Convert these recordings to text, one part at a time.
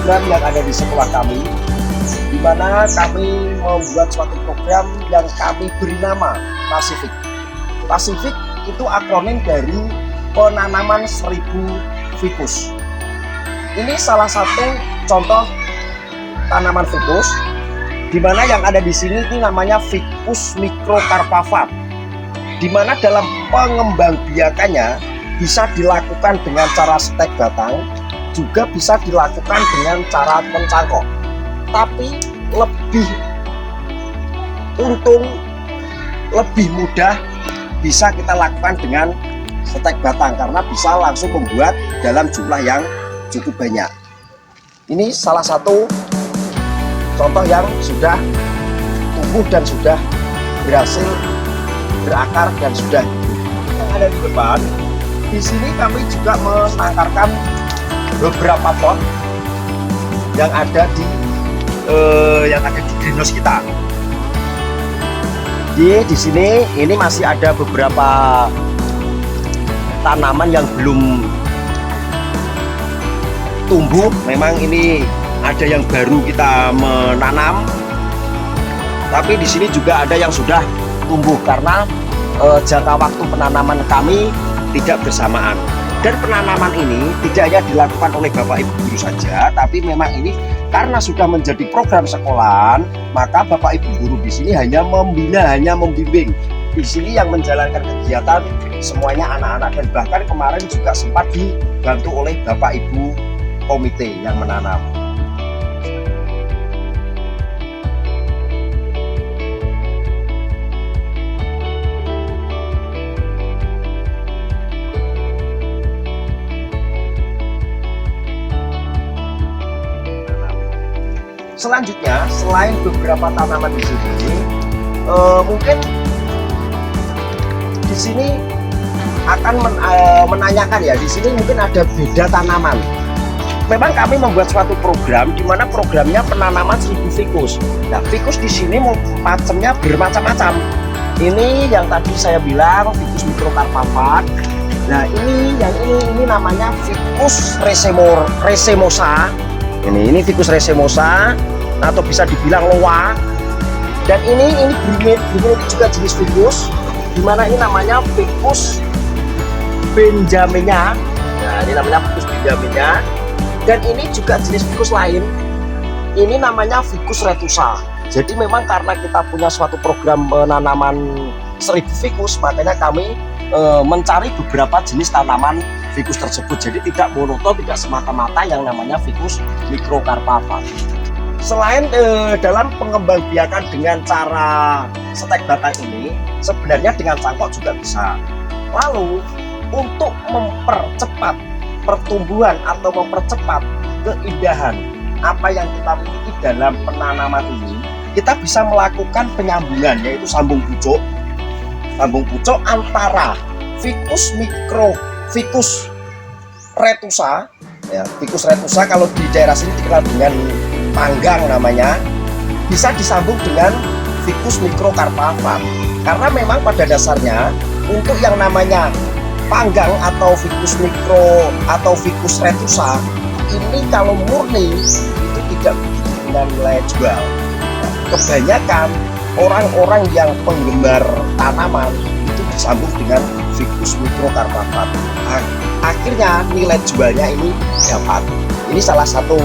program yang ada di sekolah kami, di mana kami membuat suatu program yang kami beri nama Pasifik. Pasifik itu akronim dari penanaman 1000 ficus. Ini salah satu contoh tanaman ficus, di mana yang ada di sini ini namanya Ficus microcarpava, di mana dalam pengembangbiakannya bisa dilakukan dengan cara stek batang, juga bisa dilakukan dengan cara mencangkok. Tapi lebih untung, lebih mudah bisa kita lakukan dengan stek batang karena bisa langsung membuat dalam jumlah yang cukup banyak. Ini salah satu contoh yang sudah tumbuh dan sudah berhasil berakar dan sudah hidup. Yang ada di depan, di sini kami juga menangkarkan beberapa pot yang ada di greenhouse kita. Di sini ini masih ada beberapa tanaman yang belum tumbuh. Memang ini ada yang baru kita menanam, tapi di sini juga ada yang sudah tumbuh karena jangka waktu penanaman kami tidak bersamaan. Dan penanaman ini tidak hanya dilakukan oleh Bapak Ibu guru saja, tapi memang ini karena sudah menjadi program sekolahan, maka Bapak Ibu guru di sini hanya membina, hanya membimbing. Di sini yang menjalankan kegiatan semuanya anak-anak, dan bahkan kemarin juga sempat dibantu oleh Bapak Ibu komite yang menanam. Selanjutnya, selain beberapa tanaman di sini, mungkin di sini akan menanyakan ya, di sini mungkin ada beda tanaman. Memang kami membuat suatu program di mana programnya penanaman 1000 ficus. Nah, ficus di sini macamnya bermacam-macam. Ini yang tadi saya bilang Ficus microcarpava. Nah, ini namanya Ficus racemosa. Ini Ficus racemosa atau bisa dibilang loa. Dan ini brunette juga jenis ficus, dimana ini namanya Ficus benjamina. Nah, ini namanya Ficus benjamina. Dan ini juga jenis ficus lain, ini namanya Ficus retusa. Jadi memang karena kita punya suatu program penanaman 1000 ficus, makanya kami mencari beberapa jenis tanaman ficus tersebut. Jadi tidak monoton, tidak semata-mata yang namanya Ficus microcarpava. Selain dalam pengembangbiakan dengan cara stek batang ini, sebenarnya dengan cangkok juga bisa. Lalu untuk mempercepat pertumbuhan atau mempercepat keindahan apa yang kita miliki dalam penanaman ini, kita bisa melakukan penyambungan, yaitu sambung pucuk antara Ficus retusa, ya, Ficus retusa kalau di daerah sini dikenal dengan panggang namanya, bisa disambung dengan Ficus microcarpava. Karena memang pada dasarnya untuk yang namanya panggang atau Ficus micro atau Ficus retusa ini kalau murni itu tidak begitu dengan nilai jual. Nah, kebanyakan orang-orang yang penggemar tanaman itu disambung dengan Ficus microcarpava. Akhirnya nilai jualnya ini dapat. Ini salah satu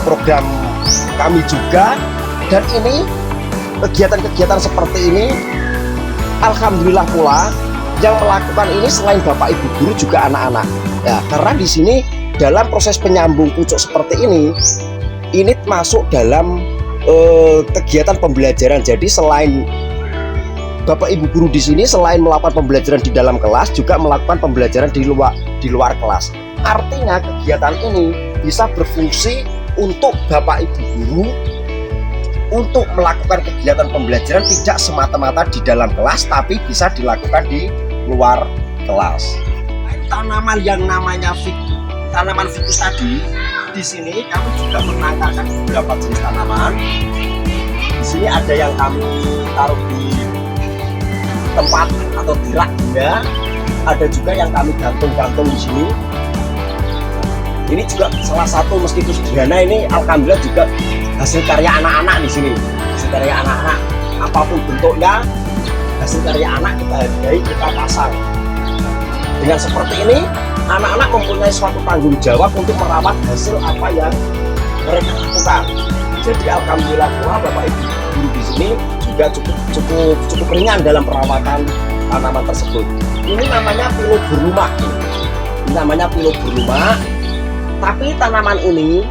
program kami juga, dan ini kegiatan-kegiatan seperti ini alhamdulillah pula yang melakukan ini selain Bapak Ibu guru juga anak-anak. Ya, karena di sini dalam proses penyambung pucuk seperti ini masuk dalam kegiatan pembelajaran. Jadi selain Bapak Ibu guru di sini selain melakukan pembelajaran di dalam kelas, juga melakukan pembelajaran di luar kelas. Artinya kegiatan ini bisa berfungsi untuk Bapak Ibu guru untuk melakukan kegiatan pembelajaran tidak semata-mata di dalam kelas, tapi bisa dilakukan di luar kelas. Tanaman yang namanya tanaman ficus tadi, di sini kami juga menangkarkan beberapa jenis tanaman. Di sini ada yang kami taruh di tempat atau di rak benda, ada juga yang kami gantung di sini. Ini juga salah satu, meskipun sederhana, ini alhamdulillah juga hasil karya anak-anak di sini. Hasil karya anak-anak, apapun bentuknya, hasil karya anak kita hargai, kita pasang. Dengan seperti ini, anak-anak mempunyai suatu tanggung jawab untuk merawat hasil apa yang mereka lakukan. Jadi alhamdulillah Bapak Ibu guru di sini juga cukup ringan dalam perawatan tanaman tersebut. Ini namanya Philodendron. Ini namanya Philodendron. Tapi tanaman ini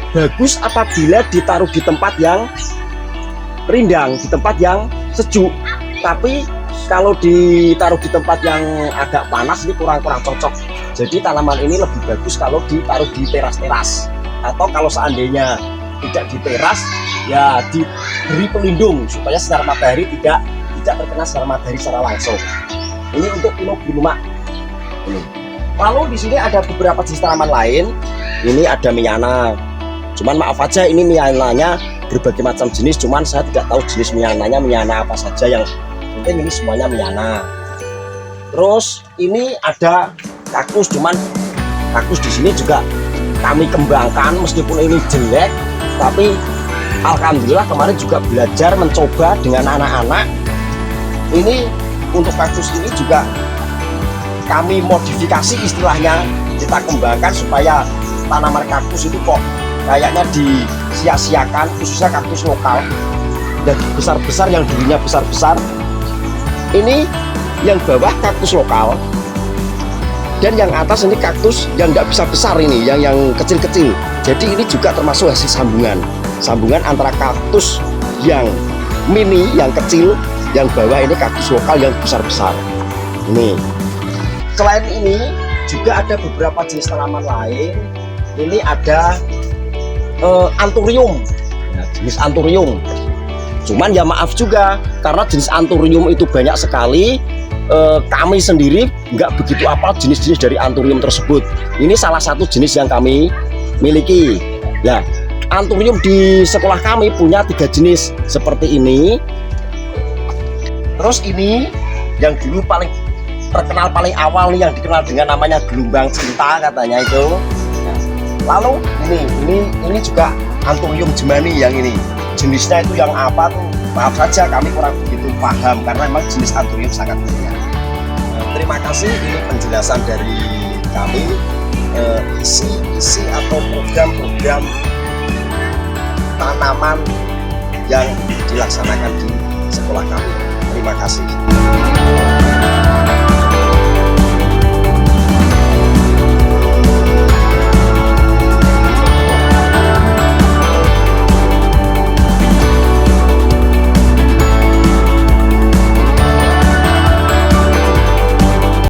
bagus apabila ditaruh di tempat yang rindang, di tempat yang sejuk. Tapi kalau ditaruh di tempat yang agak panas ini kurang cocok. Jadi tanaman ini lebih bagus kalau ditaruh di teras-teras, atau kalau seandainya tidak di teras ya diberi pelindung supaya sinar matahari tidak terkena sinar matahari secara langsung. Ini untuk Philodendron. Lalu di sini ada beberapa jenis tanaman lain. Ini ada Miyana. Cuman maaf aja, ini Miyananya berbagai macam jenis. Cuman saya tidak tahu jenis Miyananya Miyana apa saja. Yang penting ini semuanya Miyana. Terus ini ada kaktus. Cuman kaktus di sini juga kami kembangkan meskipun ini jelek. Tapi alhamdulillah kemarin juga belajar mencoba dengan anak-anak. Ini untuk kaktus ini juga kami modifikasi, istilahnya kita kembangkan supaya tanaman kaktus itu kok kayaknya disia-siakan, khususnya kaktus lokal dan besar-besar, yang dulunya besar-besar. Ini yang bawah kaktus lokal dan yang atas ini kaktus yang nggak bisa besar, ini yang kecil-kecil. Jadi ini juga termasuk hasil sambungan antara kaktus yang mini, yang kecil, yang bawah ini kaktus lokal yang besar-besar. Ini selain ini juga ada beberapa jenis tanaman lain. Ini ada anthurium, jenis anthurium. Cuman ya maaf juga, karena jenis anthurium itu banyak sekali. Kami sendiri nggak begitu apa jenis-jenis dari anthurium tersebut. Ini salah satu jenis yang kami miliki. Ya, anthurium di sekolah kami punya 3 jenis seperti ini. Terus ini yang dulu paling terkenal, paling awal nih, yang dikenal dengan namanya gelombang cinta katanya itu. Lalu ini juga anthurium jemani. Yang ini jenisnya itu yang apa tuh, maaf saja kami kurang begitu paham karena memang jenis anthurium sangat banyak. Terima kasih, ini penjelasan dari kami, isi atau program-program tanaman yang dilaksanakan di sekolah kami. Terima kasih.